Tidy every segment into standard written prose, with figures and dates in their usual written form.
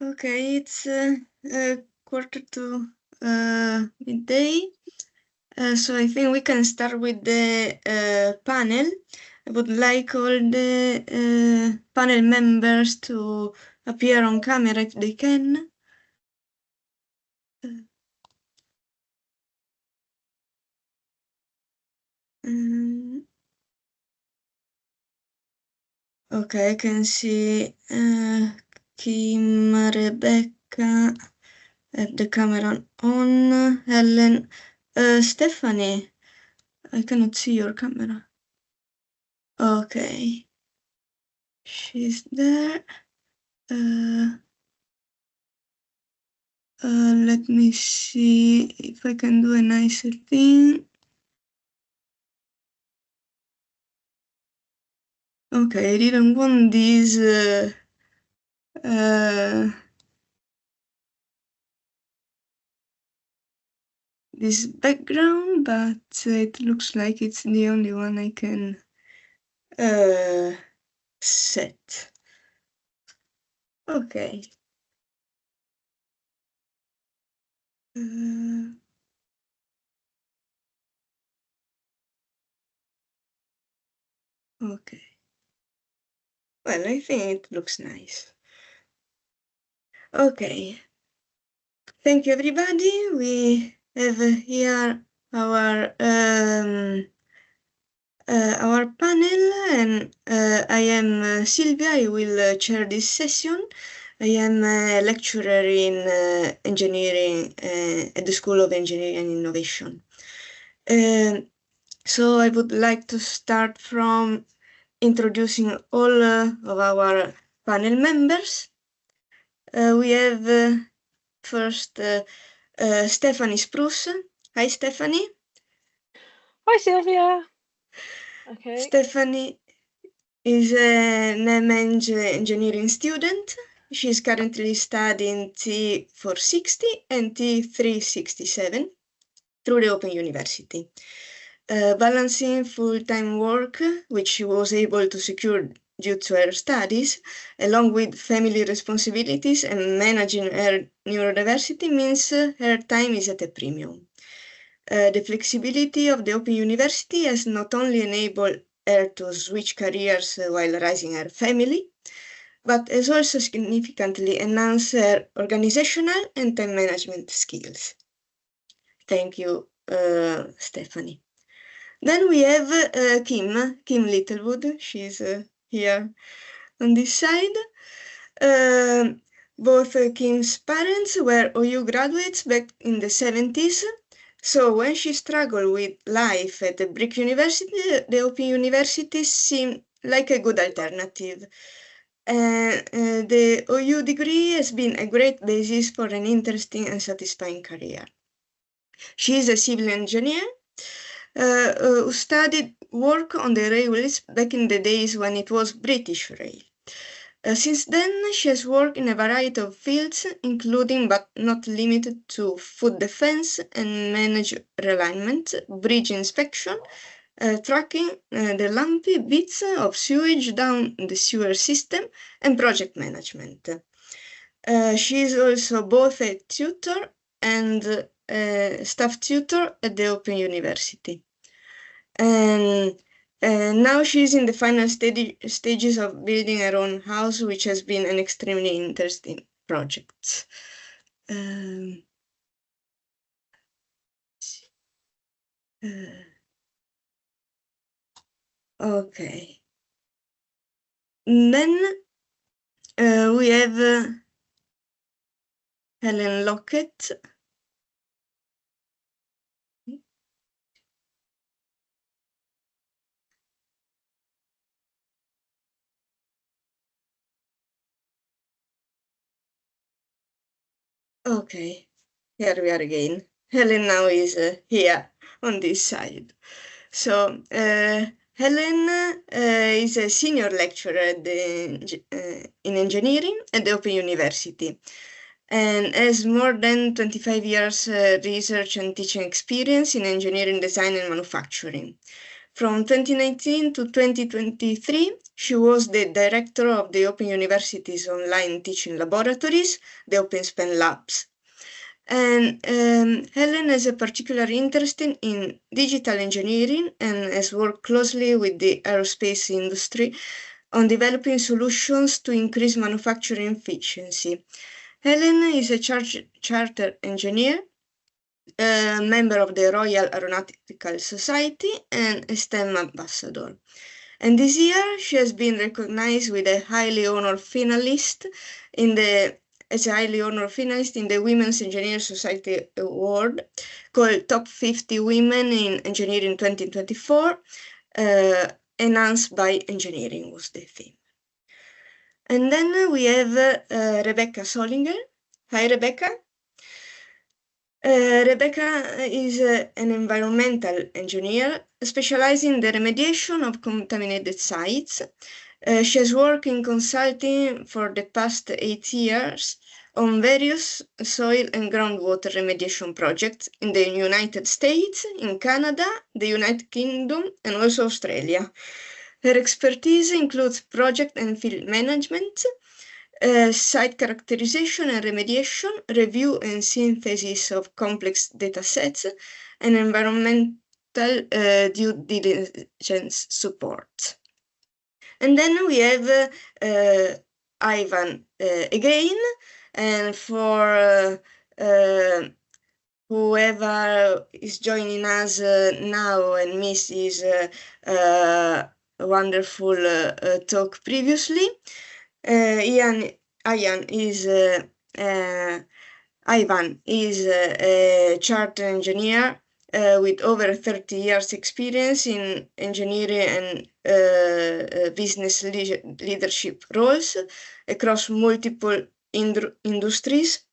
Okay, it's 1:45 midday. So I think we can start with the panel. I would like all the panel members to appear on camera if they can. Okay, I can see Kim, Rebecca, have the camera on, Helen, Stephanie, I cannot see your camera. Okay, she's there. Let me see if I can do a nicer thing. Okay, I didn't want this this background, but it looks like it's the only one I can set. Okay. Okay. Well, I think it looks nice. Okay. Thank you, everybody. We have here our panel, and I am Silvia. I will chair this session. I am a lecturer in engineering at the School of Engineering and Innovation. So I would like to start from introducing all of our panel members. We have first Stephanie Spruce. Hi, Stephanie. Hi, Sylvia. Okay. Stephanie is an MEng engineering student. She's currently studying T460 and T367 through the Open University. Balancing full-time work, which she was able to secure due to her studies, along with family responsibilities and managing her neurodiversity, means her time is at a premium. The flexibility of the Open University has not only enabled her to switch careers while raising her family, but has also significantly enhanced her organizational and time management skills. Thank you, Stephanie. Then we have Kim Littlewood. She's here on this side. Both Kim's parents were OU graduates back in the 70s. So when she struggled with life at the Brick University, the Open University seemed like a good alternative. The OU degree has been a great basis for an interesting and satisfying career. She is a civil engineer who studied work on the railways back in the days when it was British Rail. Since then, she has worked in a variety of fields, including but not limited to food defense and managed realignment, bridge inspection, tracking the lumpy bits of sewage down the sewer system, and project management. She is also both a tutor and a staff tutor at the Open University. And now she's in the final stages of building her own house, which has been an extremely interesting project. Okay. And then we have Helen Lockett. Okay, here we are again. Helen now is here on this side. So Helen is a senior lecturer in engineering at the Open University and has more than 25 years research and teaching experience in engineering design and manufacturing. From 2019 to 2023, She was the director of the Open University's online teaching laboratories, the OpenSpan Labs. And Helen has a particular interest in digital engineering and has worked closely with the aerospace industry on developing solutions to increase manufacturing efficiency. Helen is a chartered engineer, a member of the Royal Aeronautical Society, and a STEM ambassador. And this year, she has been recognized with a highly honored finalist as a highly honored finalist in the Women's Engineering Society Award, called Top 50 Women in Engineering 2024, Enhanced by Engineering was the theme. And then we have Rebecca Solinger. Hi, Rebecca. Rebecca is an environmental engineer specializing in the remediation of contaminated sites. She has worked in consulting for the past 8 years on various soil and groundwater remediation projects in the United States, in Canada, the United Kingdom, and also Australia. Her expertise includes project and field management, site characterization and remediation, review and synthesis of complex data sets, and environmental due diligence support. And then we have Ivan again, and for whoever is joining us now and missed his wonderful talk previously, Ivan is a chartered engineer with over 30 years experience in engineering and business leadership roles across multiple industries.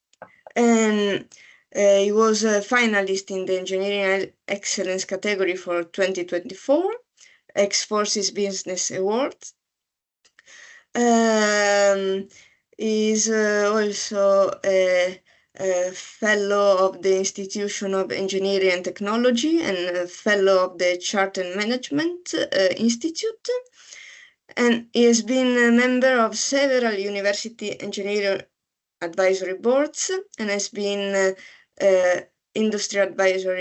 And he was a finalist in the Engineering Excellence category for 2024 X-Forces Business Awards. Is also a fellow of the Institution of Engineering and Technology and a fellow of the Chartered Management Institute. And he has been a member of several university engineering advisory boards and has been industry advisor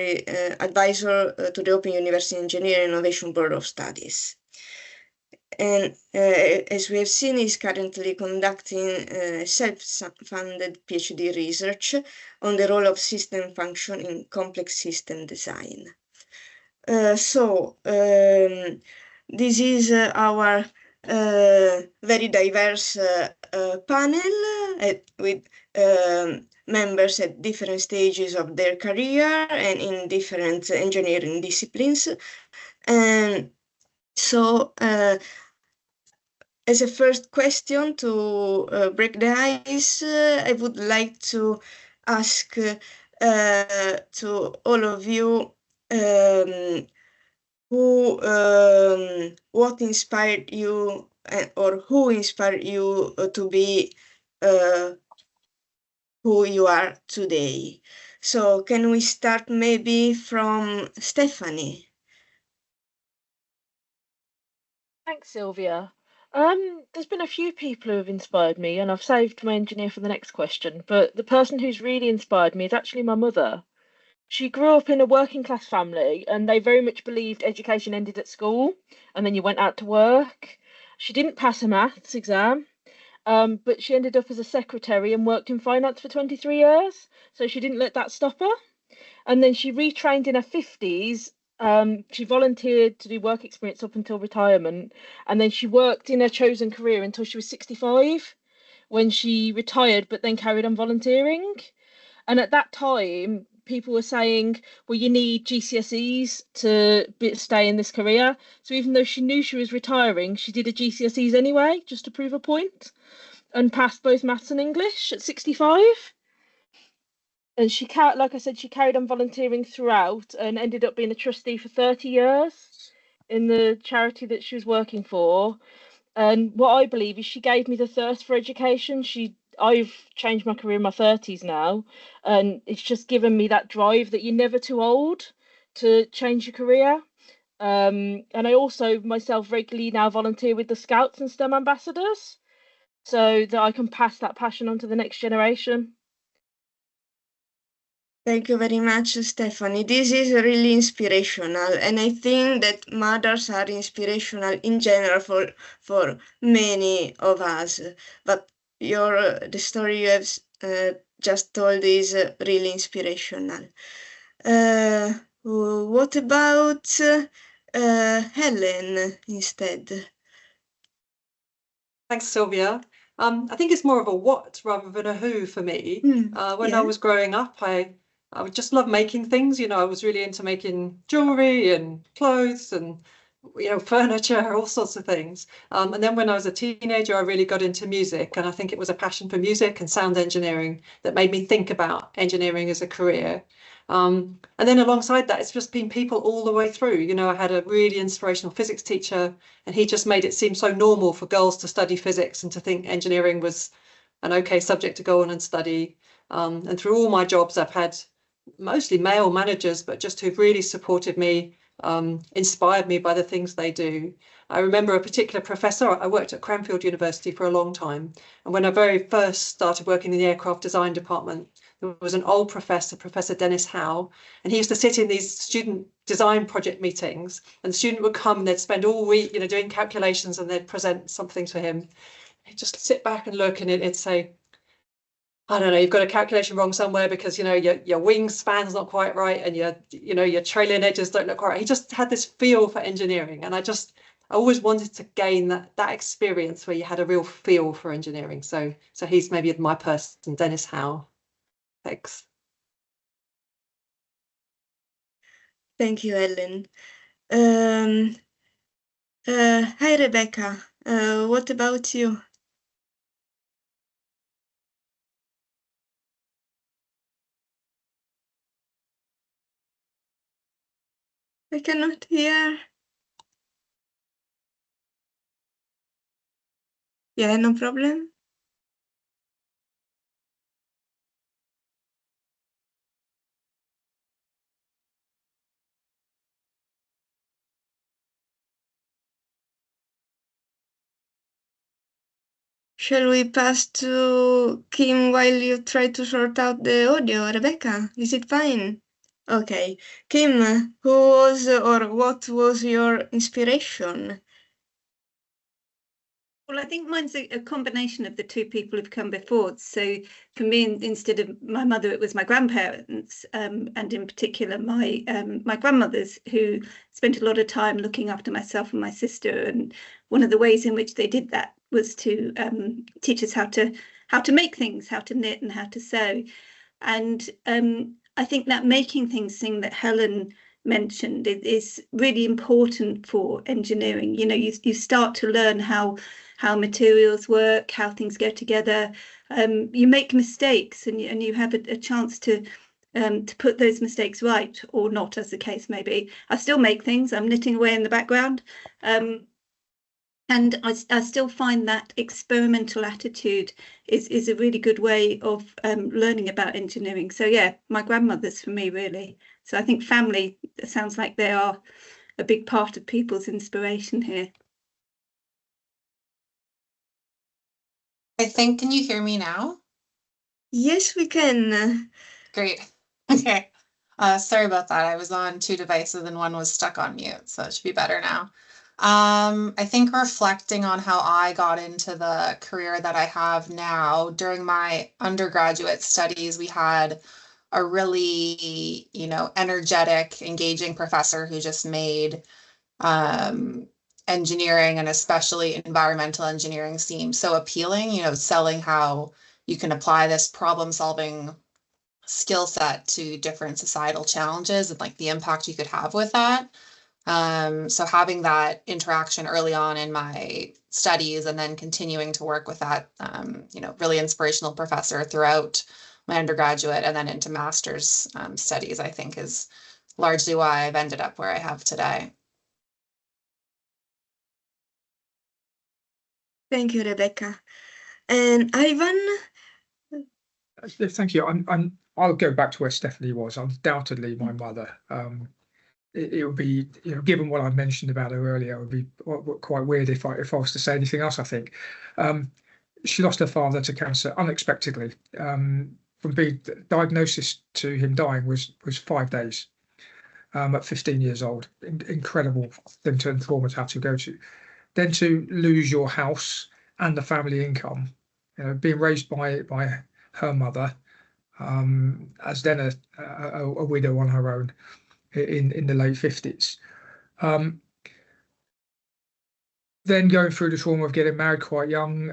to the Open University Engineering Innovation Board of Studies. And as we have seen, he's currently conducting self-funded PhD research on the role of system function in complex system design. This is our very diverse panel with members at different stages of their career and in different engineering disciplines. And so as a first question to break the ice, I would like to ask to all of you what inspired you or who inspired you to be who you are today. So can we start maybe from Stephanie? Thanks, Sylvia. There's been a few people who have inspired me, and I've saved my engineer for the next question. But the person who's really inspired me is actually my mother. She grew up in a working class family, and they very much believed education ended at school, and then you went out to work. She didn't pass a maths exam, but she ended up as a secretary and worked in finance for 23 years. So she didn't let that stop her. And then she retrained in her 50s. She volunteered to do work experience up until retirement, and then she worked in her chosen career until she was 65, when she retired, but then carried on volunteering. And at that time, people were saying, well, you need GCSEs to stay in this career. So even though she knew she was retiring, she did a GCSEs anyway, just to prove a point, and passed both maths and English at 65. And she, like I said, she carried on volunteering throughout and ended up being a trustee for 30 years in the charity that she was working for. And what I believe is she gave me the thirst for education. I've changed my career in my 30s now, and it's just given me that drive that you're never too old to change your career. And I also myself regularly now volunteer with the Scouts and STEM ambassadors so that I can pass that passion on to the next generation. Thank you very much, Stephanie. This is really inspirational, and I think that mothers are inspirational in general for many of us. But the story you have just told is really inspirational. What about Helen instead? Thanks, Sylvia. I think it's more of a what rather than a who for me. When I Yeah. was growing up, I would just love making things. You know, I was really into making jewelry and clothes and, you know, furniture, all sorts of things. And then when I was a teenager, I really got into music. And I think it was a passion for music and sound engineering that made me think about engineering as a career. And then alongside that, it's just been people all the way through. You know, I had a really inspirational physics teacher, and he just made it seem so normal for girls to study physics and to think engineering was an okay subject to go on and study. And through all my jobs, I've had mostly male managers, but just who've really supported me, inspired me by the things they do. I remember a particular professor. I worked at Cranfield University for a long time. And when I very first started working in the aircraft design department, there was an old professor, Professor Dennis Howe, and he used to sit in these student design project meetings, and the student would come and they'd spend all week, you know, doing calculations, and they'd present something to him. He'd just sit back and look, and it'd say, I don't know, you've got a calculation wrong somewhere because, you know, your wingspan's not quite right, and your trailing edges don't look quite right. He just had this feel for engineering, and I always wanted to gain that experience where you had a real feel for engineering. So he's maybe my person, Dennis Howe. Thanks. Thank you, Ellen. Hi, Rebecca. What about you? I cannot hear. Yeah, no problem. Shall we pass to Kim while you try to sort out the audio, Rebecca? Is it fine? Okay. Kim, who was or what was your inspiration? Well, I think mine's a combination of the two people who've come before. So for me, instead of my mother, it was my grandparents, and in particular my grandmothers, who spent a lot of time looking after myself and my sister. And one of the ways in which they did that was to teach us how to make things, how to knit and how to sew. And I think that making things thing that Helen mentioned is really important for engineering. You know, you start to learn how materials work, how things go together. You make mistakes, and you have a chance to put those mistakes right, or not, as the case may be. I still make things. I'm knitting away in the background. And I still find that experimental attitude is a really good way of learning about engineering. So yeah, my grandmother's for me, really. So I think family sounds like they are a big part of people's inspiration here. I think, can you hear me now? Yes, we can. Great. Okay. Sorry about that. I was on two devices and one was stuck on mute, so it should be better now. I think reflecting on how I got into the career that I have now, during my undergraduate studies, we had a really, energetic, engaging professor who just made engineering, and especially environmental engineering, seem so appealing, selling how you can apply this problem solving skill set to different societal challenges and like the impact you could have with that. So having that interaction early on in my studies and then continuing to work with that, really inspirational professor throughout my undergraduate and then into master's studies, I think is largely why I've ended up where I have today. Thank you, Rebecca. And Ivan? Thank you. I'll go back to where Stephanie was. Undoubtedly, my mother. it would be, given what I mentioned about her earlier, it would be quite weird if I was to say anything else. I think she lost her father to cancer unexpectedly. From being diagnosis to him dying was 5 days. At 15 years old, incredible thing and trauma to have to go to. Then to lose your house and the family income, being raised by her mother, as then a widow on her own in the late 50s. Then going through the trauma of getting married quite young,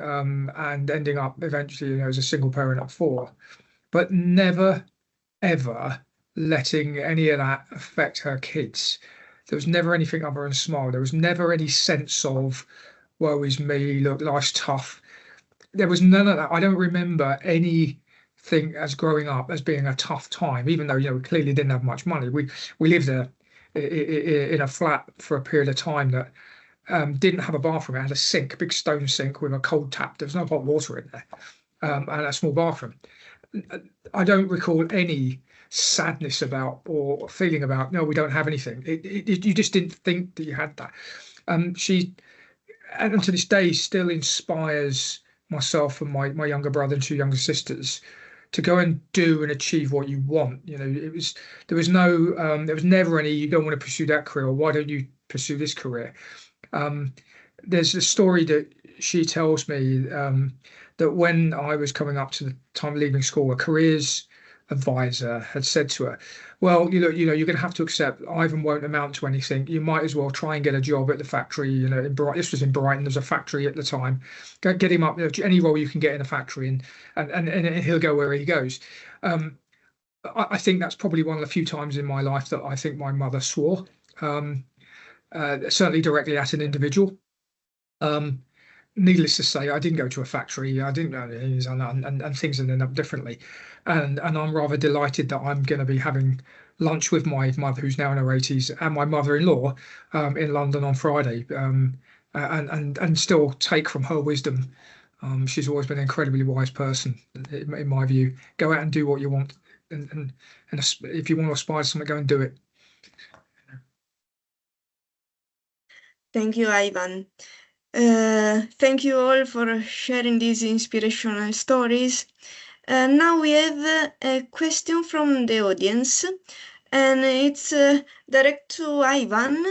and ending up eventually, as a single parent at 4, but never ever letting any of that affect her kids. There was never anything other than a smile. There was never any sense of, woe is me, look, life's tough. There was none of that. I don't remember anything as growing up as being a tough time, even though, we clearly didn't have much money. We lived in a flat for a period of time that didn't have a bathroom. It had a sink, a big stone sink with a cold tap. There was no hot water in there, and a small bathroom. I don't recall any sadness about or feeling about, no, we don't have anything. You just didn't think that you had that. She, and to this day, still inspires myself and my younger brother and 2 younger sisters to go and do and achieve what you want. There was never any, you don't want to pursue that career, or why don't you pursue this career? There's a story that she tells me that when I was coming up to the time of leaving school, a careers advisor had said to her, well, you're going to have to accept Ivan won't amount to anything. You might as well try and get a job at the factory. In Brighton, this was in Brighton. There was a factory at the time. Get him up, any role you can get in a factory, and he'll go where he goes. I think that's probably one of the few times in my life that I think my mother swore, certainly directly at an individual. Needless to say, I didn't go to a factory. I didn't know, and things ended up differently. And I'm rather delighted that I'm going to be having lunch with my mother, who's now in her 80s, and my mother-in-law in London on Friday, and still take from her wisdom. She's always been an incredibly wise person, in my view. Go out and do what you want, and if you want to aspire to something, go and do it. Thank you, Ivan. Thank you all for sharing these inspirational stories. Now we have a question from the audience, and it's direct to Ivan,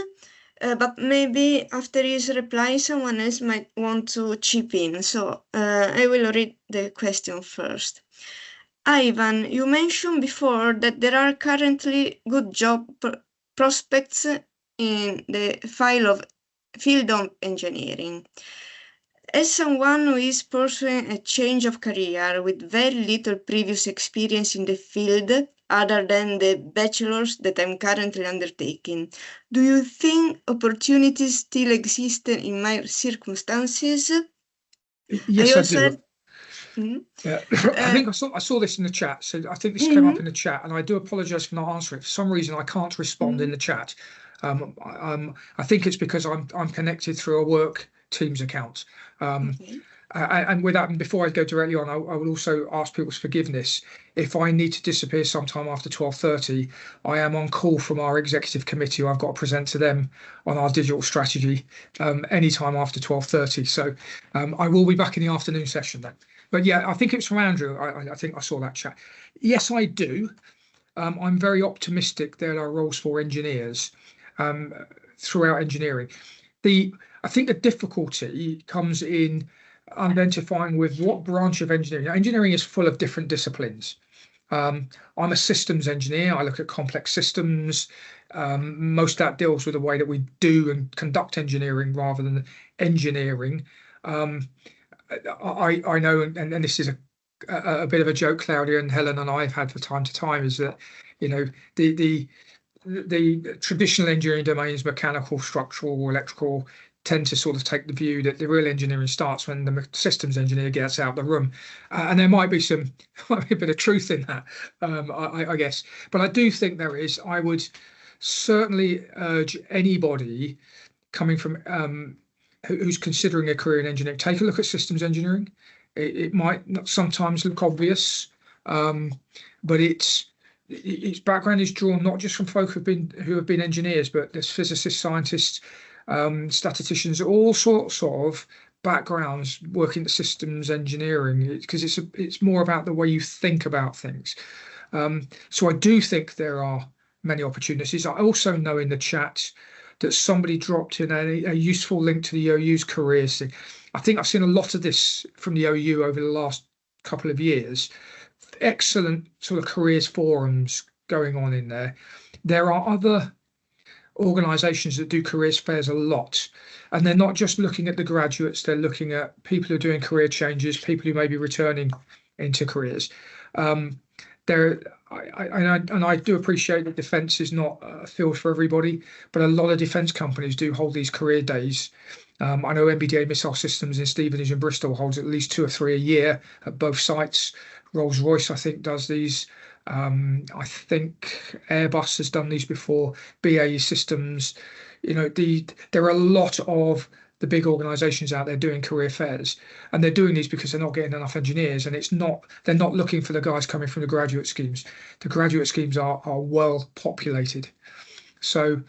but maybe after his reply someone else might want to chip in. So I will read the question first. Ivan, you mentioned before that there are currently good job prospects in the field of engineering. As someone who is pursuing a change of career with very little previous experience in the field, other than the bachelor's that I'm currently undertaking, do you think opportunities still exist in my circumstances? Yes, I do. Yeah. I think I saw this in the chat, so I think this came up in the chat, and I do apologise for not answering it. For some reason, I can't respond in the chat. I think it's because I'm connected through a work Teams account. And with that, and before I go directly on, I will also ask people's forgiveness if I need to disappear sometime after 12:30. I am on call from our executive committee. I've got to present to them on our digital strategy anytime after 12:30. So I will be back in the afternoon session then. But yeah, I think it's from Andrew. I think I saw that chat. Yes, I do. I'm very optimistic there are roles for engineers throughout engineering. I think the difficulty comes in identifying with what branch of engineering. Engineering is full of different disciplines. I'm a systems engineer. I look at complex systems. Most of that deals with the way that we do and conduct engineering rather than engineering. I know, and this is a bit of a joke Claudia and Helen and I have had from time to time, is that the traditional engineering domains, mechanical, structural, electrical, tend to sort of take the view that the real engineering starts when the systems engineer gets out of the room, and there might be a bit of truth in that, I guess. But I do think there is. I would certainly urge anybody coming from who's considering a career in engineering, take a look at systems engineering. It might not sometimes look obvious, but it's its background is drawn not just from folk who have been engineers, but there's physicists, scientists, statisticians, all sorts of backgrounds working at systems engineering, because it's more about the way you think about things. So I do think there are many opportunities. I also know in the chat that somebody dropped in a useful link to the OU's careers thing. I think I've seen a lot of this from the OU over the last couple of years. Excellent sort of careers forums going on in there. There are other organisations that do careers fairs a lot, and they're not just looking at the graduates, they're looking at people who are doing career changes, people who may be returning into careers. I do appreciate that defence is not a field for everybody, but a lot of defence companies do hold these career days. I know MBDA Missile Systems in Stevenage and Bristol holds at least 2 or 3 a year at both sites. Rolls-Royce, I think, does these. I think Airbus has done these before. BAE Systems, there are a lot of the big organisations out there doing career fairs, and they're doing these because they're not getting enough engineers, and they're not looking for the guys coming from the graduate schemes. The graduate schemes are well populated, so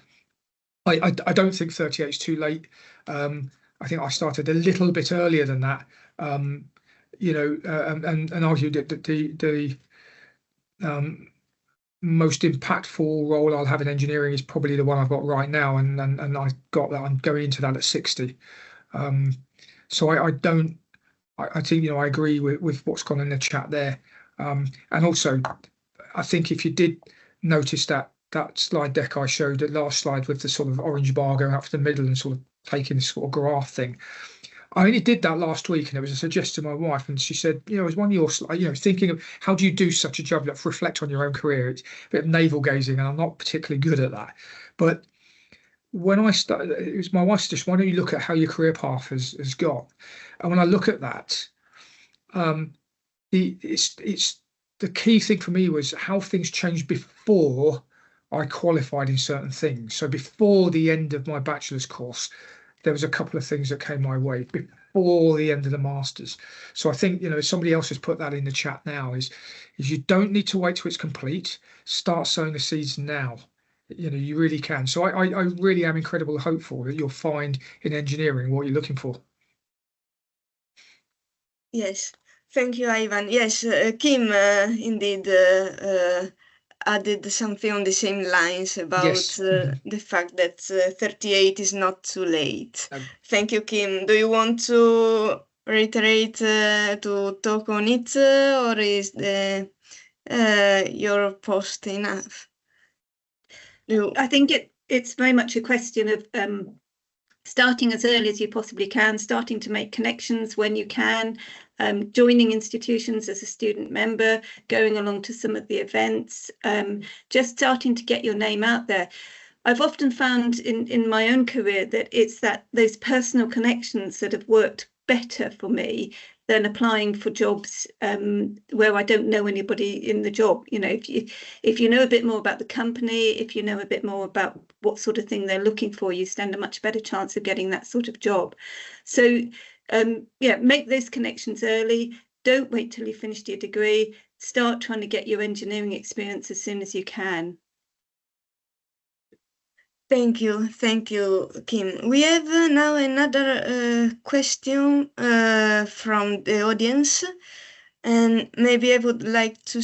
I don't think 38 is too late. I think I started a little bit earlier than that, and argued that the most impactful role I'll have in engineering is probably the one I've got right now, and I got that. I'm going into that at 60. So I think I agree with what's gone in the chat there, and also I think if you did notice that slide deck I showed, the last slide with the sort of orange bar going up to the middle and sort of taking this sort of graph thing, I only did that last week, and it was a suggestion to my wife, and she said, it's one of your, thinking of how do you do such a job, like reflect on your own career. It's a bit of navel gazing, and I'm not particularly good at that. But when I started, it was my wife's suggestion, why don't you look at how your career path has got? And when I look at that, it's the key thing for me was how things changed before I qualified in certain things. So before the end of my bachelor's course, there was a couple of things that came my way before the end of the masters. So I think, somebody else has put that in the chat now, is you don't need to wait till it's complete. Start sowing the seeds now. You really can. So I really am incredibly hopeful that you'll find in engineering what you're looking for. Yes, thank you, Ivan. Yes, Kim indeed added something on the same lines about the fact that 38 is not too late. Thank you, Kim. Do you want to reiterate to talk on it, or is your post enough? I think it's very much a question of starting as early as you possibly can, starting to make connections when you can, joining institutions as a student member, going along to some of the events, just starting to get your name out there. I've often found in my own career that it's those personal connections that have worked better for me than applying for jobs where I don't know anybody in the job. If you know a bit more about the company, if you know a bit more about what sort of thing they're looking for, you stand a much better chance of getting that sort of job. So make those connections early. Don't wait till you finished your degree. Start trying to get your engineering experience as soon as you can. Thank you, Kim. We have now another question from the audience, and maybe I would like to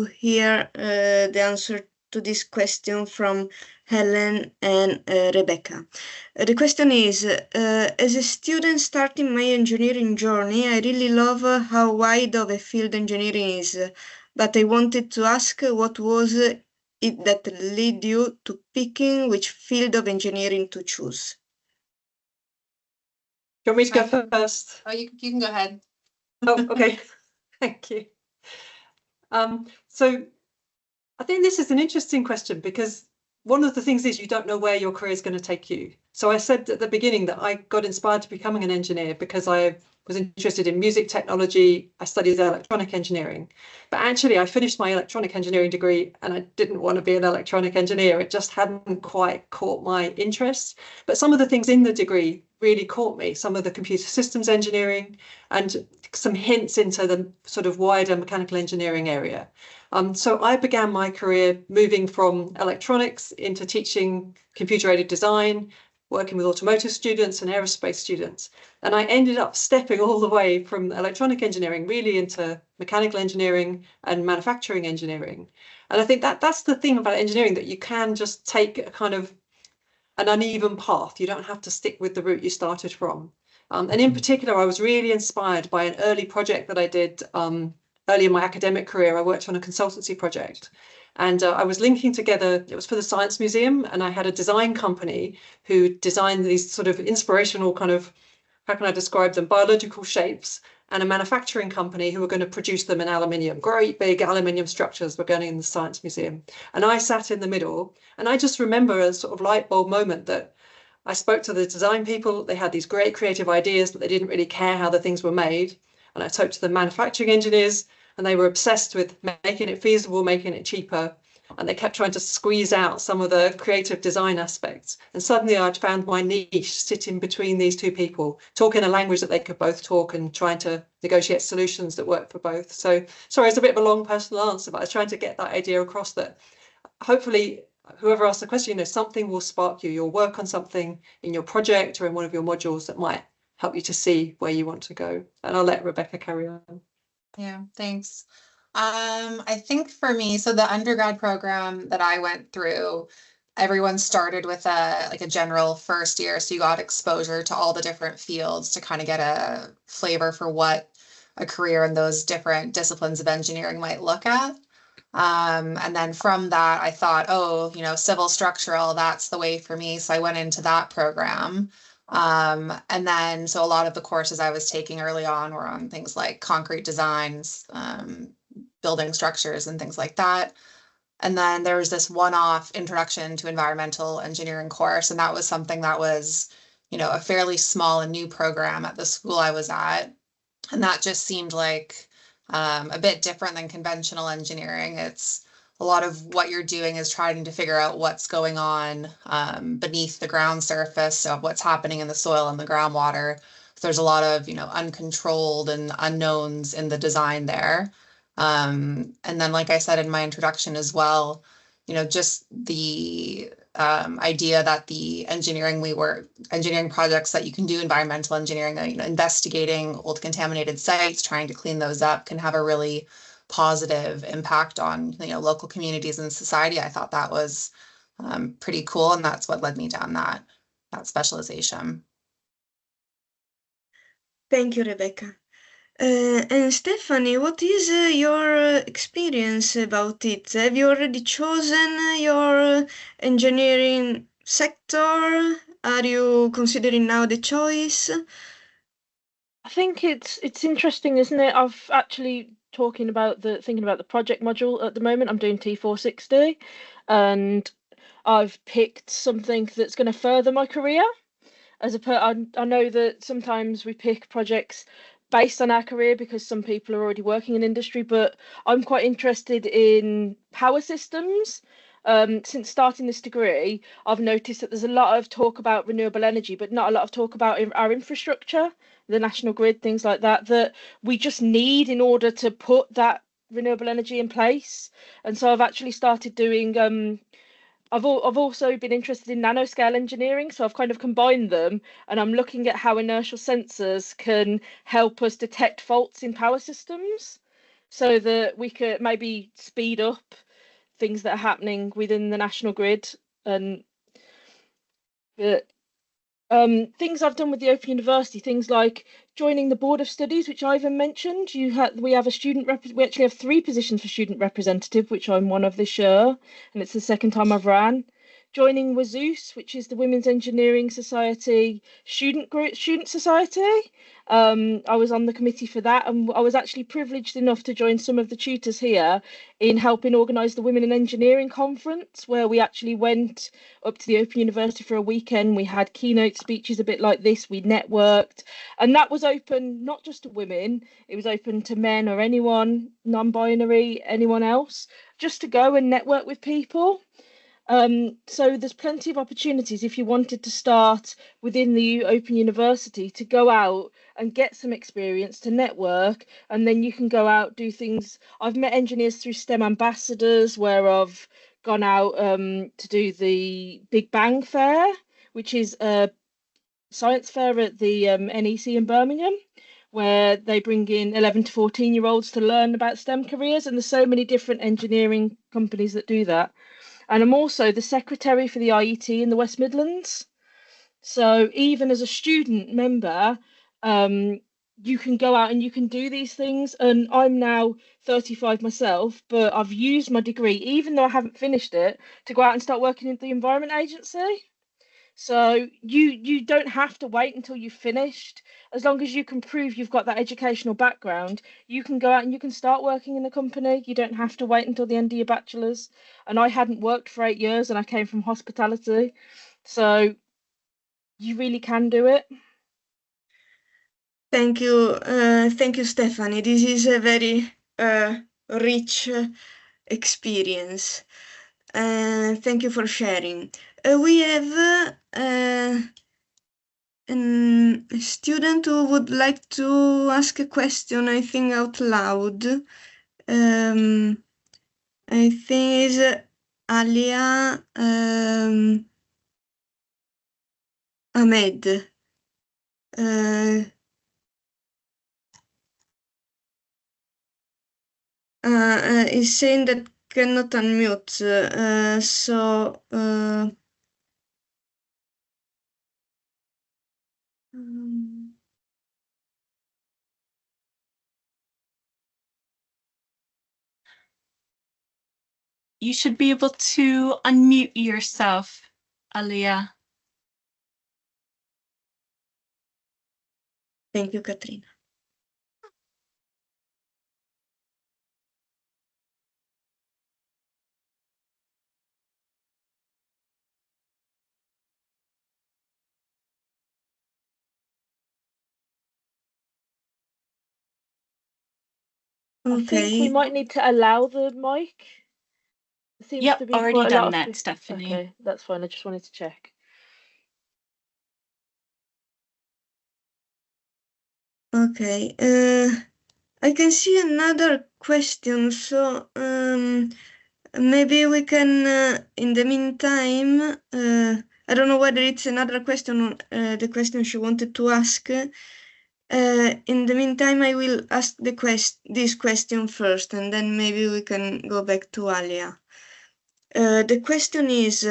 hear the answer to this question from Helen and Rebecca. The question is, as a student starting my engineering journey, I really love how wide of a field engineering is, but I wanted to ask what was it that led you to picking which field of engineering to choose? Do you want me to go first? Oh, you can go ahead. Oh, okay. Thank you. So I think this is an interesting question, because one of the things is you don't know where your career is going to take you. So I said at the beginning that I got inspired to becoming an engineer because I was interested in music technology. I studied electronic engineering, but actually I finished my electronic engineering degree and I didn't want to be an electronic engineer. It just hadn't quite caught my interest. But some of the things in the degree really caught me, some of the computer systems engineering and some hints into the sort of wider mechanical engineering area. So I began my career moving from electronics into teaching computer-aided design, working with automotive students and aerospace students. And I ended up stepping all the way from electronic engineering really into mechanical engineering and manufacturing engineering. And I think that that's the thing about engineering, that you can just take a kind of an uneven path. You don't have to stick with the route you started from. And in particular, I was really inspired by an early project that I did early in my academic career. I worked on a consultancy project. And I was linking together, it was for the Science Museum, and I had a design company who designed these sort of inspirational kind of, how can I describe them, biological shapes, and a manufacturing company who were going to produce them in aluminium. Great big aluminium structures were going in the Science Museum. And I sat in the middle, and I just remember a sort of light bulb moment that I spoke to the design people. They had these great creative ideas, but they didn't really care how the things were made. And I talked to the manufacturing engineers, and they were obsessed with making it feasible, making it cheaper. And they kept trying to squeeze out some of the creative design aspects. And suddenly I'd found my niche sitting between these two people, talking a language that they could both talk and trying to negotiate solutions that work for both. So sorry, it's a bit of a long personal answer, but I was trying to get that idea across, that hopefully whoever asked the question, something will spark you. You'll work on something in your project or in one of your modules that might help you to see where you want to go. And I'll let Rebecca carry on. Yeah, thanks. I think for me, so the undergrad program that I went through, everyone started with a general first year. So you got exposure to all the different fields to kind of get a flavor for what a career in those different disciplines of engineering might look at. And then from that, I thought, civil structural, that's the way for me. So I went into that program. And then, so a lot of the courses I was taking early on were on things like concrete designs, building structures and things like that. And then there was this one-off introduction to environmental engineering course. And that was something that was, a fairly small and new program at the school I was at. And that just seemed like a bit different than conventional engineering. It's a lot of what you're doing is trying to figure out what's going on beneath the ground surface, so what's happening in the soil and the groundwater. So there's a lot of, uncontrolled and unknowns in the design there. And then, like I said in my introduction as well, just the idea that the engineering projects that you can do, environmental engineering, investigating old contaminated sites, trying to clean those up, can have a really positive impact on local communities and society. I thought that was pretty cool, and that's what led me down that specialization. Thank you, Rebecca. And Stephanie, what is your experience about it? Have you already chosen your engineering sector? Are you considering now the choice? I think it's interesting, isn't it? I've actually thinking about the project module at the moment. I'm doing T460, and I've picked something that's going to further my career. I know that sometimes we pick projects based on our career because some people are already working in industry, but I'm quite interested in power systems. Since starting this degree, I've noticed that there's a lot of talk about renewable energy, but not a lot of talk about our infrastructure, the national grid, things like that we just need in order to put that renewable energy in place. And so I've actually started doing I've also been interested in nanoscale engineering, so I've kind of combined them, and I'm looking at how inertial sensors can help us detect faults in power systems so that we could maybe speed up things that are happening within the national grid. And things I've done with the Open University, things like joining the Board of Studies, which Ivan mentioned. We have a student we actually have 3 positions for student representative, which I'm one of this year, and it's the second time I've ran. joining WAZUS, which is the Women's Engineering Society student society. I was on the committee for that, and I was actually privileged enough to join some of the tutors here in helping organise the Women in Engineering conference, where we actually went up to the Open University for a weekend. We had keynote speeches a bit like this, we networked, and that was open not just to women, it was open to men or anyone, non-binary, anyone else, just to go and network with people. So there's plenty of opportunities if you wanted to start within the Open University to go out and get some experience, to network, and then you can go out, do things. I've met engineers through STEM ambassadors, where I've gone out to do the Big Bang Fair, which is a science fair at the NEC in Birmingham, where they bring in 11 to 14-year-olds to learn about STEM careers, and there's so many different engineering companies that do that. And I'm also the secretary for the IET in the West Midlands. So even as a student member, you can go out and you can do these things. And I'm now 35 myself, but I've used my degree, even though I haven't finished it, to go out and start working at the Environment Agency. So you don't have to wait until you've finished. As long as you can prove you've got that educational background, you can go out and you can start working in the company. You don't have to wait until the end of your bachelor's. And I hadn't worked for 8 years, and I came from hospitality. So you really can do it. Thank you, Stephanie. This is a very rich experience. Thank you for sharing. We have a student who would like to ask a question, I think, out loud. I think it's Alia Ahmed. Is saying that cannot unmute. You should be able to unmute yourself, Alia. Thank you, Katrina. I think we might need to allow the mic. It seems Yep, to be already quite a done lot that, of Stephanie. Okay, that's fine. I just wanted to check. Okay. I can see another question, so maybe we can, in the meantime, I don't know whether it's another question, the question she wanted to ask. In the meantime, I will ask this question first, and then maybe we can go back to Alia. The question is,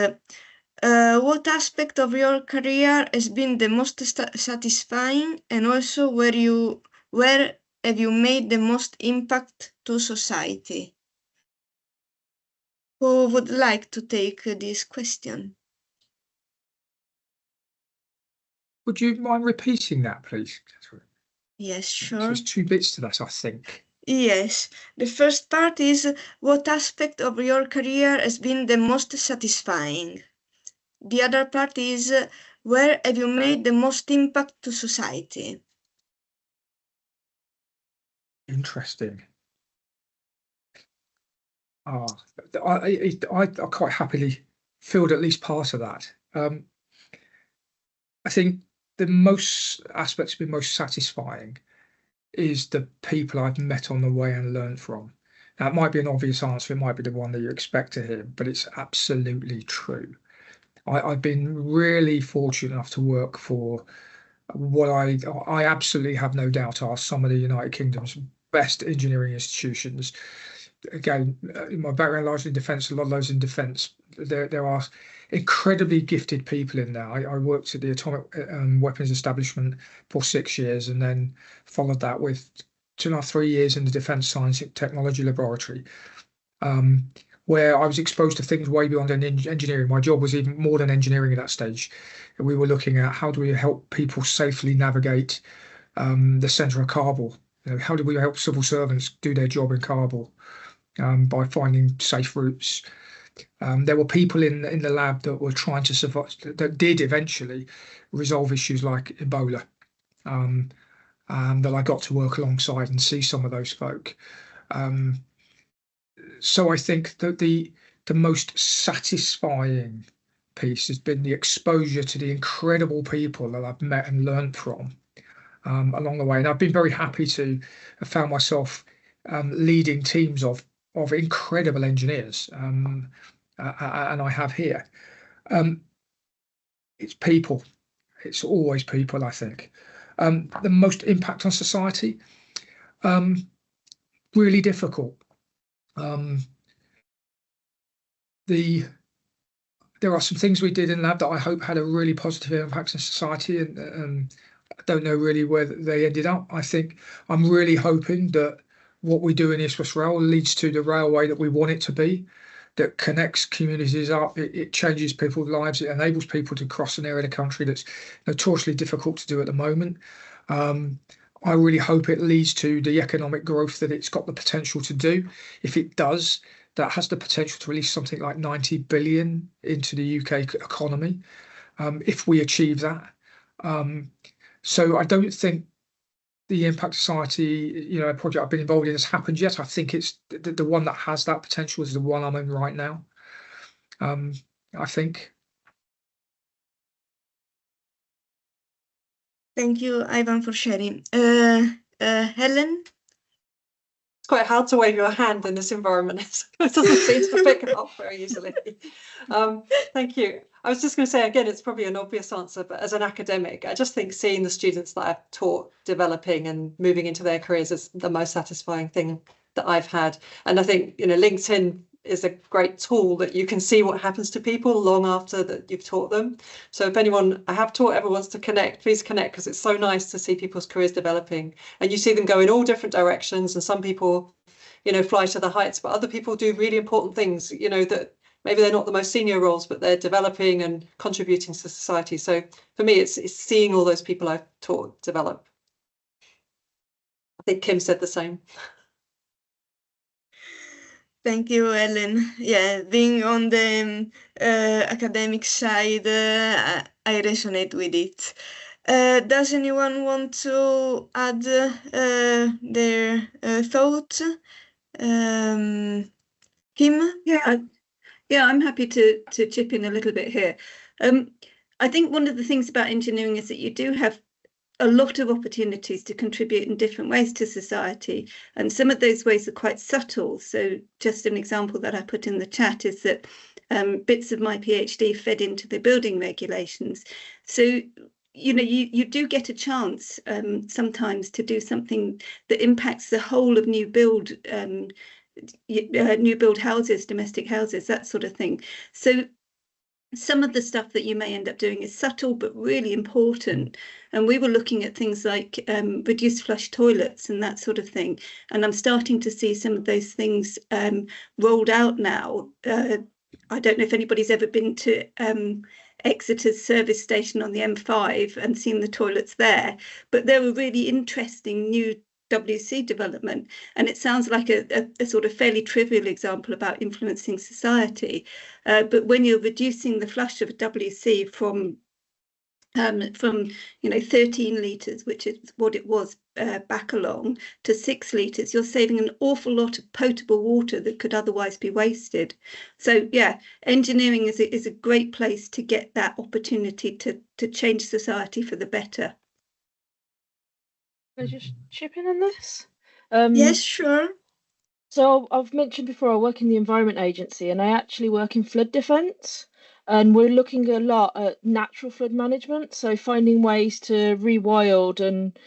what aspect of your career has been the most satisfying, and also where have you made the most impact to society? Who would like to take this question? Would you mind repeating that, please? Yes, So sure. there's 2 bits to that, I think. Yes, the first part is what aspect of your career has been the most satisfying? The other part is where have you made the most impact to society? Interesting. I quite happily filled at least part of that. I think the most aspects have been most satisfying is the people I've met on the way and learned from. Now, it might be an obvious answer, it might be the one that you expect to hear, but it's absolutely true. I've been really fortunate enough to work for what I absolutely have no doubt are some of the United Kingdom's best engineering institutions. Again, my background largely in defence, a lot of those in defence. There are incredibly gifted people in there. I worked at the Atomic Weapons Establishment for 6 years, and then followed that with 2.5 to 3 years in the Defence Science and Technology Laboratory. where I was exposed to things way beyond engineering. My job was even more than engineering at that stage. We were looking at how do we help people safely navigate the centre of Kabul. How do we help civil servants do their job in Kabul by finding safe routes? There were people in the lab that were trying to survive, that did eventually resolve issues like Ebola, that I got to work alongside and see some of those folk. So I think that the most satisfying piece has been the exposure to the incredible people that I've met and learned from along the way. And I've been very happy to have found myself leading teams of incredible engineers, and I have here. It's people. It's always people, I think. The most impact on society, really difficult. There are some things we did in lab that I hope had a really positive impact on society, and I don't know really where they ended up. I think I'm really hoping that what we do in East West Rail leads to the railway that we want it to be, that connects communities up. It changes people's lives. It enables people to cross an area of the country that's notoriously difficult to do at the moment. I really hope it leads to the economic growth that it's got the potential to do. If it does, that has the potential to release something like 90 billion into the UK economy, if we achieve that. So I don't think the Impact Society, project I've been involved in has happened yet. I think it's the one that has that potential is the one I'm in right now. I think. Thank you, Ivan, for sharing. Helen? It's quite hard to wave your hand in this environment. It doesn't seem to pick up very easily. Thank you. I was just going to say, again, it's probably an obvious answer, but as an academic, I just think seeing the students that I've taught developing and moving into their careers is the most satisfying thing that I've had. And I think, LinkedIn is a great tool that you can see what happens to people long after that you've taught them. So if anyone I have taught ever wants to connect, please connect, because it's so nice to see people's careers developing, and you see them go in all different directions. And some people, fly to the heights, but other people do really important things, that maybe they're not the most senior roles, but they're developing and contributing to society. So for me, it's seeing all those people I've taught develop. I think Kim said the same. Thank you, Ellen. Yeah, being on the academic side, I resonate with it. Does anyone want to add their thought? Kim? Yeah, I'm happy to chip in a little bit here. I think one of the things about engineering is that you do have a lot of opportunities to contribute in different ways to society, and some of those ways are quite subtle. So just an example that I put in the chat is that bits of my PhD fed into the building regulations. So you do get a chance sometimes to do something that impacts the whole of new build houses, domestic houses, that sort of thing. So some of the stuff that you may end up doing is subtle but really important. And we were looking at things like reduced flush toilets and that sort of thing. And I'm starting to see some of those things rolled out now. I don't know if anybody's ever been to Exeter's service station on the M5 and seen the toilets there, but there were really interesting new WC development, and it sounds like a sort of fairly trivial example about influencing society, but when you're reducing the flush of a WC from 13 litres, which is what it was back along, to 6 litres, you're saving an awful lot of potable water that could otherwise be wasted. So yeah, engineering is a great place to get that opportunity to change society for the better. Can I just chip in on this? Yes, sure. So I've mentioned before I work in the Environment Agency, and I actually work in flood defence, and we're looking a lot at natural flood management. So finding ways to rewild and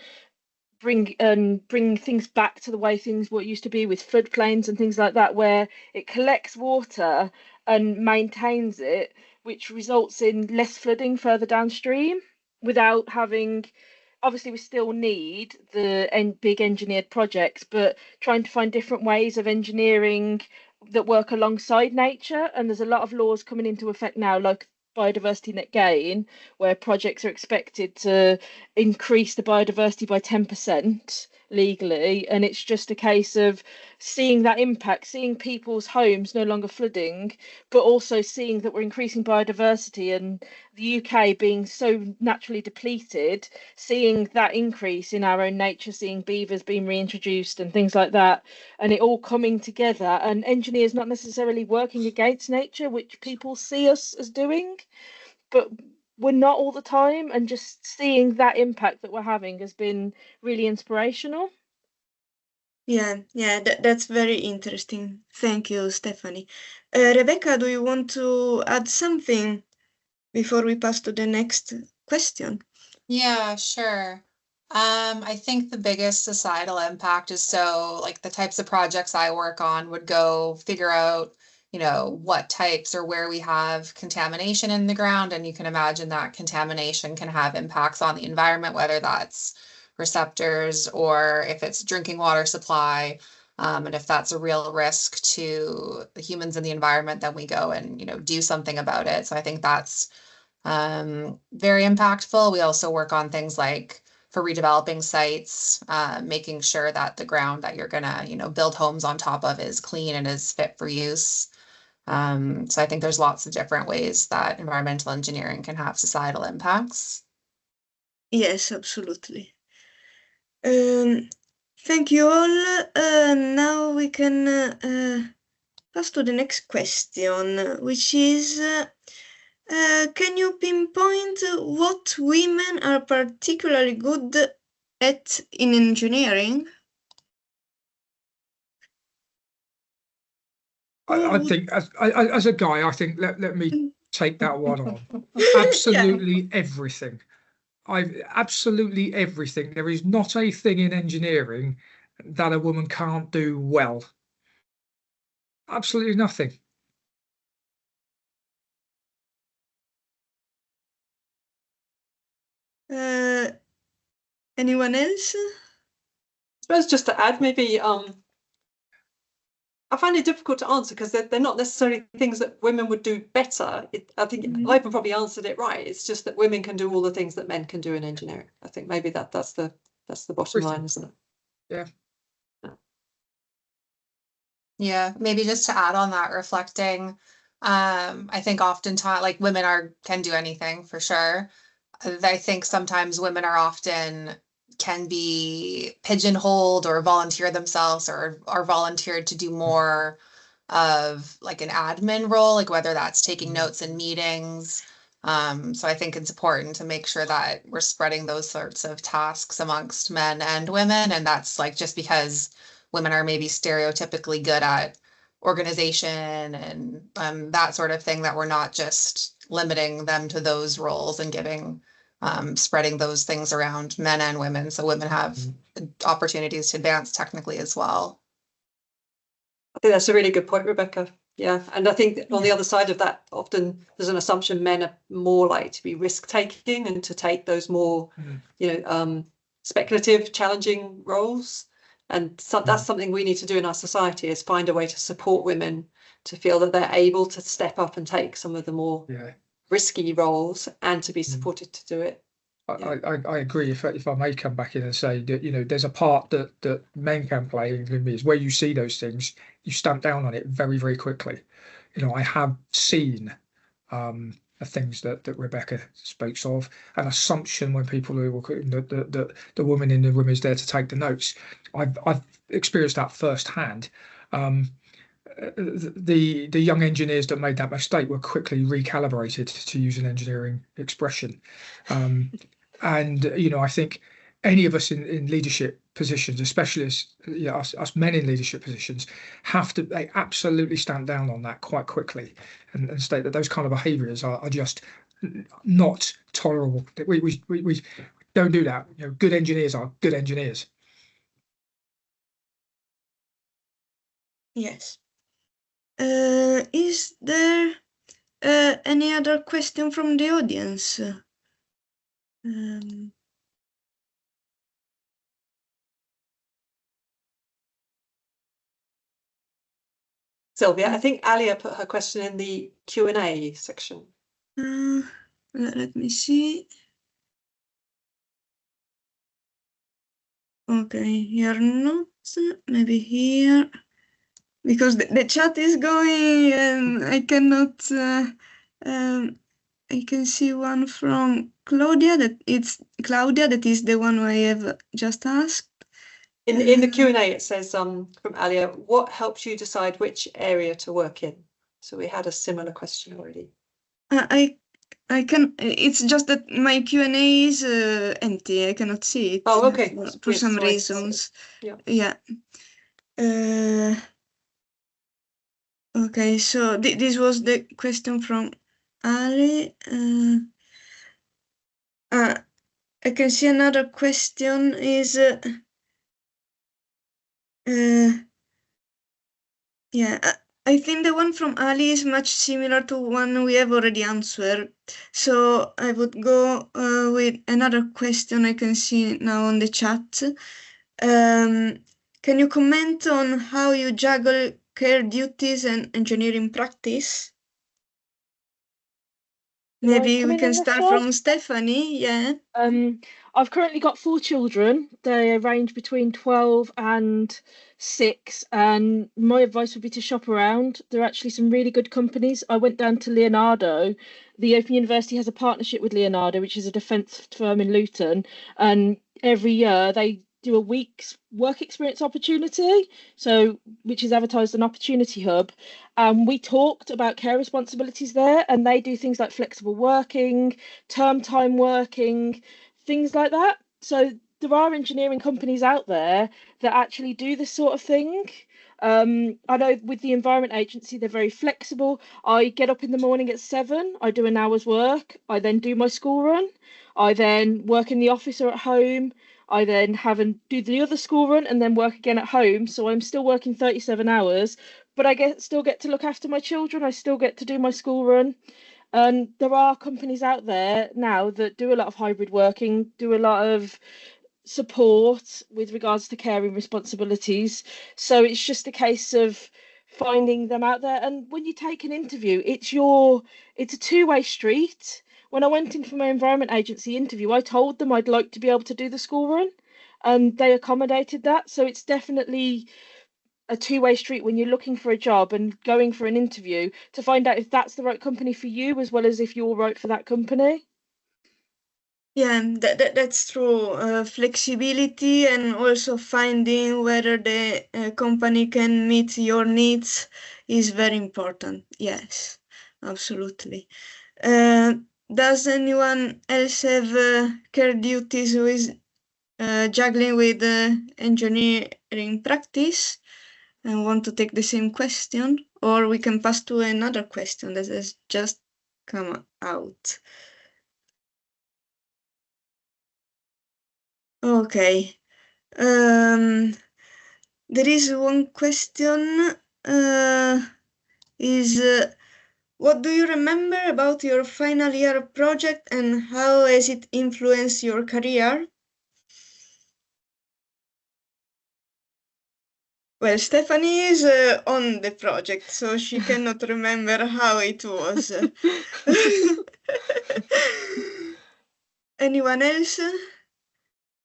bring things back to the way things what used to be with floodplains and things like that, where it collects water and maintains it, which results in less flooding further downstream without having. Obviously, we still need the big engineered projects, but trying to find different ways of engineering that work alongside nature, and there's a lot of laws coming into effect now, like biodiversity net gain, where projects are expected to increase the biodiversity by 10% legally, and it's just a case of seeing that impact, seeing people's homes no longer flooding, but also seeing that we're increasing biodiversity, and the UK being so naturally depleted, seeing that increase in our own nature, seeing beavers being reintroduced and things like that, and it all coming together, and engineers not necessarily working against nature, which people see us as doing, but we're not all the time, and just seeing that impact that we're having has been really inspirational. Yeah, that's very interesting. Thank you, Stephanie. Rebecca, do you want to add something before we pass to the next question? Yeah, sure. I think the biggest societal impact is like the types of projects I work on would go figure out, what types or where we have contamination in the ground. And you can imagine that contamination can have impacts on the environment, whether that's receptors or if it's drinking water supply. And if that's a real risk to the humans and the environment, then we go and, do something about it. So I think that's very impactful. We also work on things like for redeveloping sites, making sure that the ground that you're gonna, build homes on top of is clean and is fit for use. So I think there's lots of different ways that environmental engineering can have societal impacts. Yes, absolutely. Thank you all. Now we can pass to the next question, which is, can you pinpoint what women are particularly good at in engineering? I think as a guy, I think let me take that one on. Absolutely everything. Absolutely everything. There is not a thing in engineering that a woman can't do well. Absolutely nothing. Anyone else? I suppose just to add, maybe I find it difficult to answer because they're not necessarily things that women would do better. I think Ivan probably answered it right. It's just that women can do all the things that men can do in engineering. I think maybe that's the bottom line, isn't it? Yeah. Yeah, maybe just to add on that, reflecting, I think oftentimes like women can do anything for sure. I think sometimes women are often can be pigeonholed or volunteer themselves or are volunteered to do more of like an admin role, like whether that's taking notes in meetings. So I think it's important to make sure that we're spreading those sorts of tasks amongst men and women. And that's like just because women are maybe stereotypically good at organization and that sort of thing, that we're not just limiting them to those roles and giving spreading those things around men and women, so women have opportunities to advance technically as well. I think that's a really good point, Rebecca. Yeah, and I think on the other side of that, often there's an assumption men are more likely to be risk-taking and to take those more, speculative, challenging roles. And so that's something we need to do in our society, is find a way to support women to feel that they're able to step up and take some of the more risky roles and to be supported to do it. I agree. If I may come back in and say that, there's a part that men can play, including me, is where you see those things, you stamp down on it very, very quickly. I have seen the things that Rebecca speaks of, an assumption when people who the woman in the room is there to take the notes. I've experienced that firsthand. The young engineers that made that mistake were quickly recalibrated, to use an engineering expression. And I think any of us in leadership positions, especially us men in leadership positions, they absolutely stand down on that quite quickly and state that those kind of behaviours are just not tolerable. We don't do that. Good engineers are good engineers. Yes. Is there any other question from the audience? Sylvia, I think Alia put her question in the Q&A section. Let me see. Okay, here not, maybe here, because the chat is going and I cannot, I can see one from Claudia, that is the one I have just asked. In the Q&A, it says from Alia, what helps you decide which area to work in? So we had a similar question already. I can, it's just that my Q&A is empty. I cannot see it. Oh, okay. For some reasons. Yeah. Okay, so this was the question from Ali. I can see another question is, yeah, I think the one from Ali is much similar to one we have already answered. So I would go with another question I can see now on the chat. Can you comment on how you juggle care duties and engineering practice? Maybe we can start from Stephanie, yeah. I've currently got 4 children. They range between 12 and 6, and my advice would be to shop around. There are actually some really good companies. I went down to Leonardo. The Open University has a partnership with Leonardo, which is a defence firm in Luton, and every year they do a week's work experience opportunity, so which is advertised on Opportunity Hub. We talked about care responsibilities there, and they do things like flexible working, term time working, things like that. So there are engineering companies out there that actually do this sort of thing. I know with the Environment Agency, they're very flexible. I get up in the morning at 7, I do an hour's work, I then do my school run, I then work in the office or at home, I then do the other school run and then work again at home. So I'm still working 37 hours, but I still get to look after my children. I still get to do my school run. And there are companies out there now that do a lot of hybrid working, do a lot of support with regards to caring responsibilities. So it's just a case of finding them out there. And when you take an interview, it's a two-way street. When I went in for my Environment Agency interview, I told them I'd like to be able to do the school run, and they accommodated that. So it's definitely a two-way street when you're looking for a job and going for an interview to find out if that's the right company for you, as well as if you're right for that company. Yeah, that's true. Flexibility and also finding whether the company can meet your needs is very important. Yes, absolutely. Does anyone else have care duties who is juggling with engineering practice and want to take the same question? Or we can pass to another question that has just come out. Okay. There is one question. What do you remember about your final year project and how has it influenced your career? Well, Stephanie is on the project, so she cannot remember how it was. Anyone else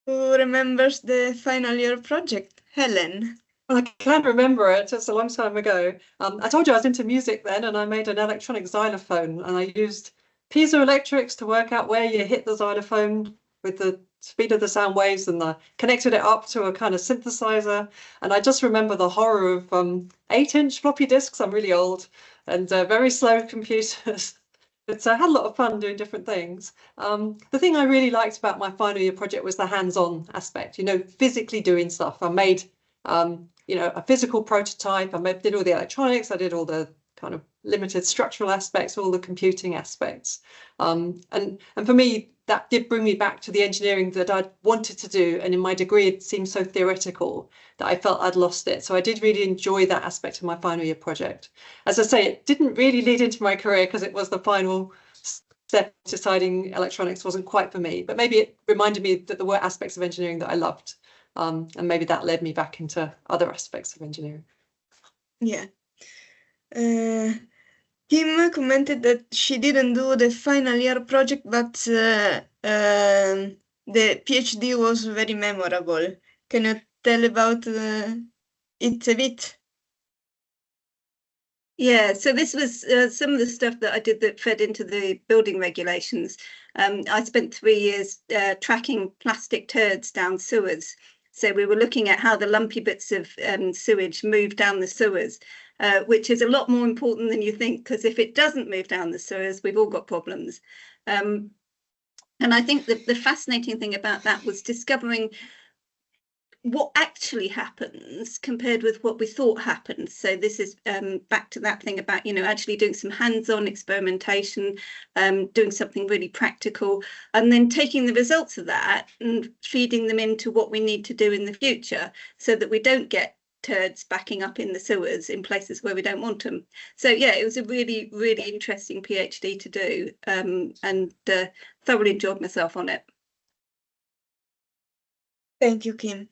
who remembers the final year project? Helen. Well, I can't remember it. It's a long time ago. I told you I was into music then, and I made an electronic xylophone, and I used piezoelectrics to work out where you hit the xylophone with the speed of the sound waves, and I connected it up to a kind of synthesizer. And I just remember the horror of 8-inch floppy disks. I'm really old, and very slow computers. But I had a lot of fun doing different things. The thing I really liked about my final year project was the hands-on aspect, physically doing stuff. I made a physical prototype. I did all the electronics. I did all the kind of limited structural aspects, all the computing aspects. And for me, that did bring me back to the engineering that I'd wanted to do. And in my degree, it seemed so theoretical that I felt I'd lost it. So I did really enjoy that aspect of my final year project. As I say, it didn't really lead into my career because it was the final step deciding electronics wasn't quite for me. But maybe it reminded me that there were aspects of engineering that I loved. And maybe that led me back into other aspects of engineering. Yeah. Kim commented that she didn't do the final year project, but the PhD was very memorable. Can you tell about it a bit? Yeah, so this was some of the stuff that I did that fed into the building regulations. I spent 3 years tracking plastic turds down sewers. So we were looking at how the lumpy bits of sewage move down the sewers, which is a lot more important than you think, because if it doesn't move down the sewers, we've all got problems. And I think the fascinating thing about that was discovering what actually happens compared with what we thought happened. So this is back to that thing about, you know, actually doing some hands-on experimentation, doing something really practical, and then taking the results of that and feeding them into what we need to do in the future so that we don't get turds backing up in the sewers in places where we don't want them. So yeah, it was a really, really interesting PhD to do, and thoroughly enjoyed myself on it. Thank you, Kim.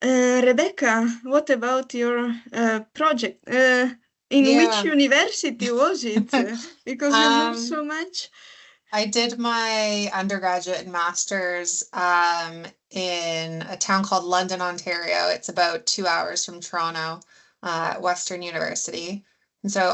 Rebecca, what about your project? In which Yeah. university was it? Because you move so much. I did my undergraduate and master's in a town called London, Ontario. It's about 2 hours from Toronto, Western University. And so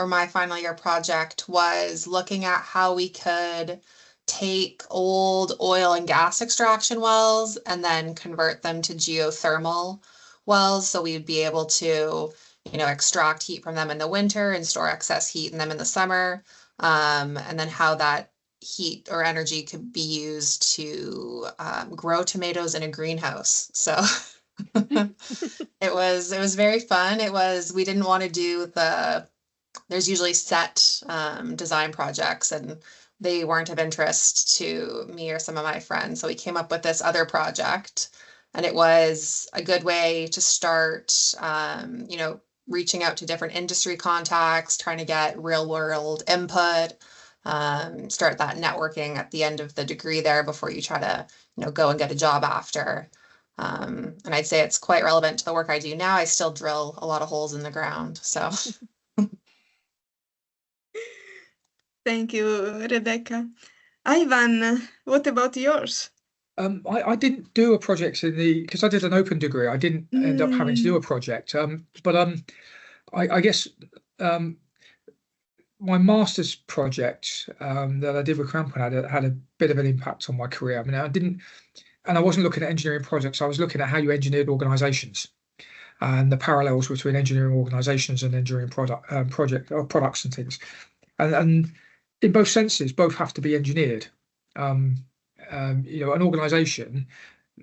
my final year project was looking at how we could take old oil and gas extraction wells and then convert them to geothermal wells. So we'd be able to, you know, extract heat from them in the winter and store excess heat in them in the summer. And then how that heat or energy could be used to grow tomatoes in a greenhouse. So it was very fun. We didn't want to do there's usually set design projects, and they weren't of interest to me or some of my friends. So we came up with this other project, and it was a good way to start, you know, reaching out to different industry contacts, trying to get real world input, start that networking at the end of the degree there before you try to, you know, go and get a job after. And I'd say it's quite relevant to the work I do now. I still drill a lot of holes in the ground, so. Thank you, Rebecca. Ivan, what about yours? I didn't do a project because I did an open degree. I didn't end up having to do a project. I guess my master's project that I did with Crampon had a bit of an impact on my career. I mean, I wasn't looking at engineering projects. I was looking at how you engineered organizations and the parallels between engineering organizations and engineering products and things. And in both senses, both have to be engineered. You know, an organization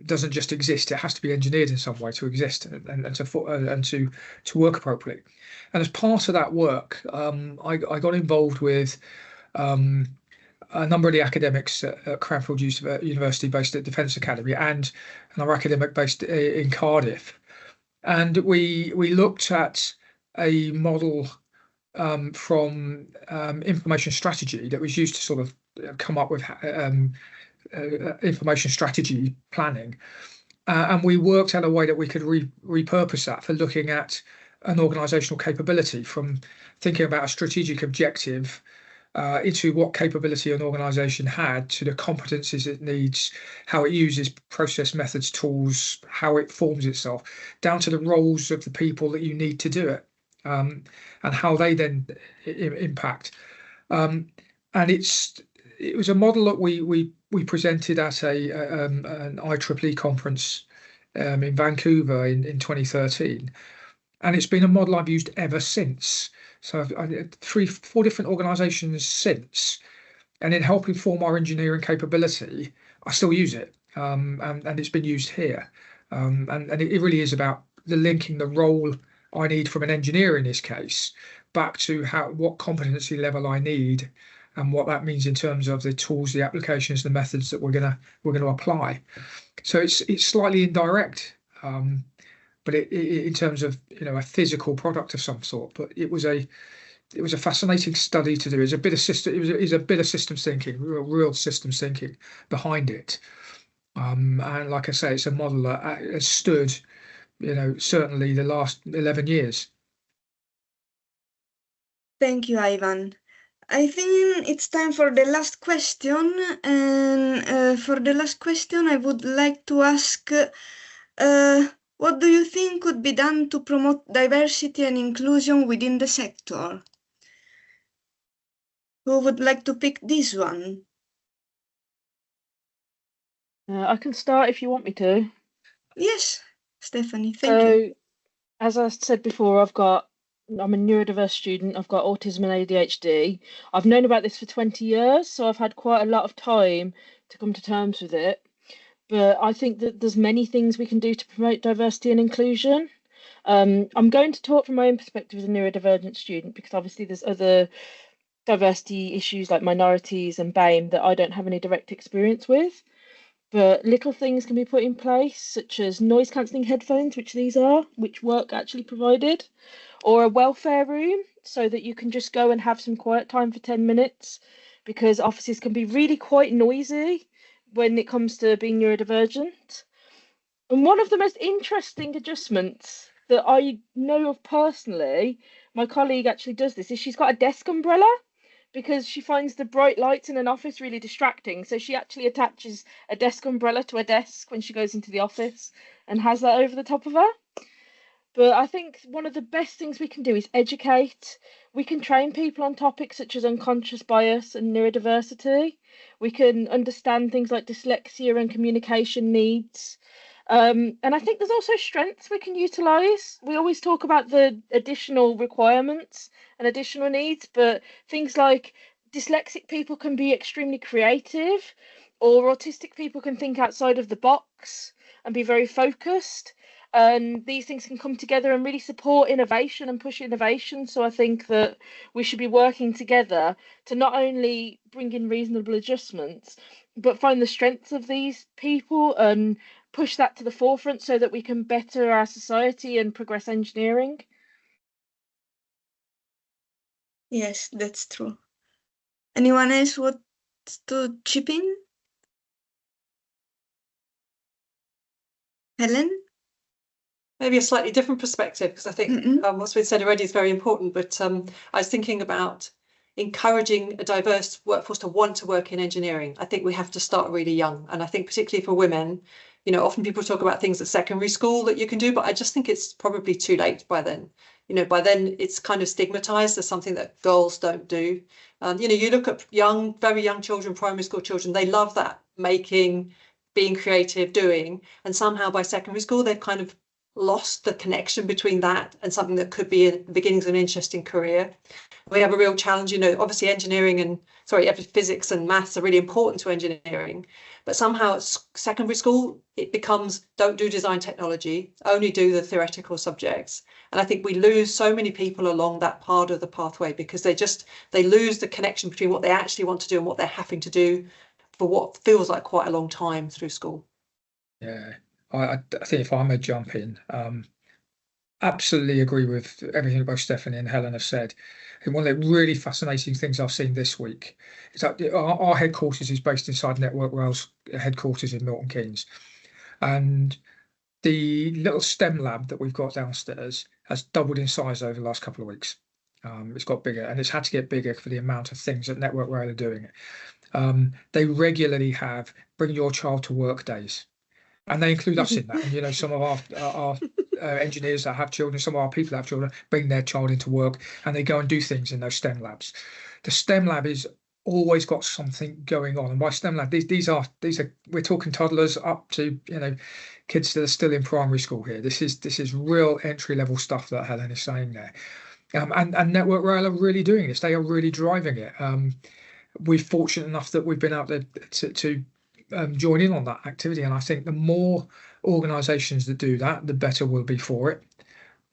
doesn't just exist; it has to be engineered in some way to exist and to work appropriately. And as part of that work, I got involved with a number of the academics at Cranfield University, based at Defence Academy, and another academic based in Cardiff, and we looked at a model from information strategy that was used to sort of come up with information strategy planning. And we worked out a way that we could repurpose that for looking at an organizational capability, from thinking about a strategic objective into what capability an organization had, to the competencies it needs, how it uses process, methods, tools, how it forms itself, down to the roles of the people that you need to do it. And how they then impact. And it was a model that we presented at an IEEE conference in Vancouver in 2013, and it's been a model I've used ever since. So I've 3-4 different organisations since, and in helping form our engineering capability, I still use it, and it's been used here, and it really is about linking the role I need from an engineer in this case back to what competency level I need, and what that means in terms of the tools, the applications, the methods that we're gonna apply. So it's slightly indirect, but in terms of, you know, a physical product of some sort. But it was a fascinating study to do. It's a bit of systems thinking, real systems thinking behind it. And like I say, it's a model that has stood, you know, certainly the last 11 years. Thank you, Ivan. I think it's time for the last question. And for the last question, I would like to ask, what do you think could be done to promote diversity and inclusion within the sector? Who would like to pick this one? I can start if you want me to. Yes, Stephanie, thank you. So, as I said before, I'm a neurodiverse student. I've got autism and ADHD. I've known about this for 20 years, so I've had quite a lot of time to come to terms with it. But I think that there's many things we can do to promote diversity and inclusion. I'm going to talk from my own perspective as a neurodivergent student, because obviously there's other diversity issues like minorities and BAME that I don't have any direct experience with. But little things can be put in place, such as noise cancelling headphones, which work actually provided, or a welfare room so that you can just go and have some quiet time for 10 minutes, because offices can be really quite noisy when it comes to being neurodivergent. And one of the most interesting adjustments that I know of personally, my colleague actually does this, is she's got a desk umbrella, because she finds the bright lights in an office really distracting. So she actually attaches a desk umbrella to a desk when she goes into the office and has that over the top of her. But I think one of the best things we can do is educate. We can train people on topics such as unconscious bias and neurodiversity. We can understand things like dyslexia and communication needs. And I think there's also strengths we can utilise. We always talk about the additional requirements and additional needs, but things like dyslexic people can be extremely creative, or autistic people can think outside of the box and be very focused. And these things can come together and really support innovation and push innovation. So I think that we should be working together to not only bring in reasonable adjustments, but find the strengths of these people and push that to the forefront so that we can better our society and progress engineering. Yes, that's true. Anyone else want to chip in? Helen? Maybe a slightly different perspective, because I think what's been said already is very important, but I was thinking about encouraging a diverse workforce to want to work in engineering. I think we have to start really young. And I think particularly for women, you know, often people talk about things at secondary school that you can do, but I just think it's probably too late by then. You know, by then it's kind of stigmatized as something that girls don't do. You know, you look at very young children, primary school children, they love that making, being creative, doing, and somehow by secondary school, they've kind of lost the connection between that and something that could be the beginnings of an interesting career. We have a real challenge, you know, obviously physics and maths are really important to engineering, but somehow at secondary school, it becomes don't do design technology, only do the theoretical subjects. And I think we lose so many people along that part of the pathway because they lose the connection between what they actually want to do and what they're having to do for what feels like quite a long time through school. Yeah. I think if I may jump in, absolutely agree with everything both Stephanie and Helen have said. And one of the really fascinating things I've seen this week is that our headquarters is based inside Network Rail's headquarters in Milton Keynes. And the little STEM lab that we've got downstairs has doubled in size over the last couple of weeks. It's got bigger, and it's had to get bigger for the amount of things that Network Rail are doing. They regularly have bring your child to work days. And they include us in that. And, you know, some of our engineers that have children, some of our people that have children, bring their child into work and they go and do things in those STEM labs. The STEM lab is always got something going on. And by STEM lab, these are we're talking toddlers up to, you know, kids that are still in primary school here. This is real entry level stuff that Helen is saying there. And Network Rail are really doing this. They are really driving it. We're fortunate enough that we've been out there to join in on that activity, and I think the more organisations that do that, the better we'll be for it.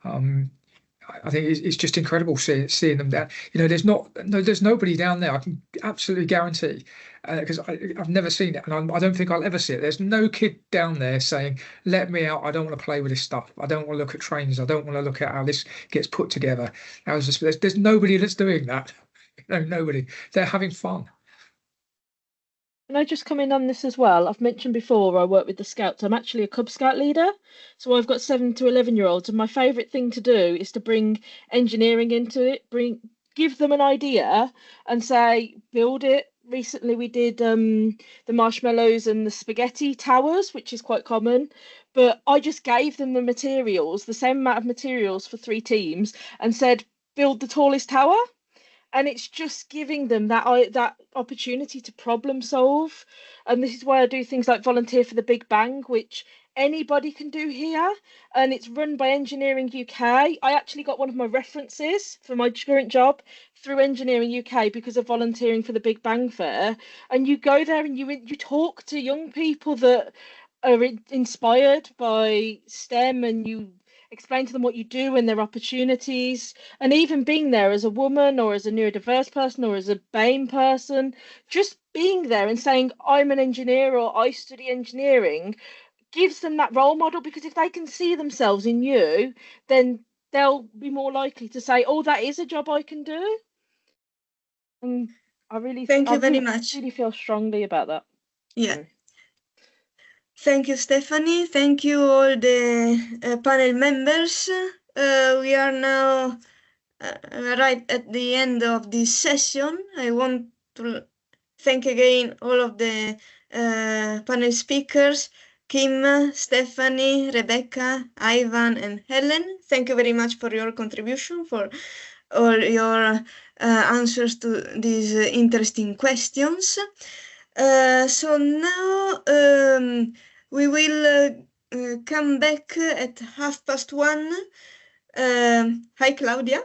I think it's just incredible seeing them there. You know, there's nobody down there. I can absolutely guarantee, because I've never seen it, and I don't think I'll ever see it. There's no kid down there saying, "Let me out. I don't want to play with this stuff. I don't want to look at trains. I don't want to look at how this gets put together." There's nobody that's doing that. No, nobody. They're having fun. Can I just come in on this as well? I've mentioned before I work with the Scouts. I'm actually a Cub Scout leader. So I've got 7 to 11-year-olds, and my favourite thing to do is to bring engineering into it, give them an idea and say, build it. Recently we did the marshmallows and the spaghetti towers, which is quite common, but I just gave them the materials, the same amount of materials for 3 teams, and said, build the tallest tower. And it's just giving them that opportunity to problem solve. And this is why I do things like Volunteer for the Big Bang, which anybody can do here, and it's run by Engineering UK. I actually got one of my references for my current job through Engineering UK because of volunteering for the Big Bang Fair. And you go there and you talk to young people that are inspired by STEM, and you explain to them what you do and their opportunities. And even being there as a woman or as a neurodiverse person or as a BAME person, just being there and saying, I'm an engineer or I study engineering, gives them that role model, because if they can see themselves in you, then they'll be more likely to say, oh, that is a job I can do. And I really Thank you very much. really feel strongly about that. Yeah. Thank you, Stephanie. Thank you, all the panel members. We are now right at the end of this session. I want to thank again all of the panel speakers, Kim, Stephanie, Rebecca, Ivan, and Helen. Thank you very much for your contribution, for all your answers to these interesting questions. So now we will come back at 1:30. Hi, Claudia.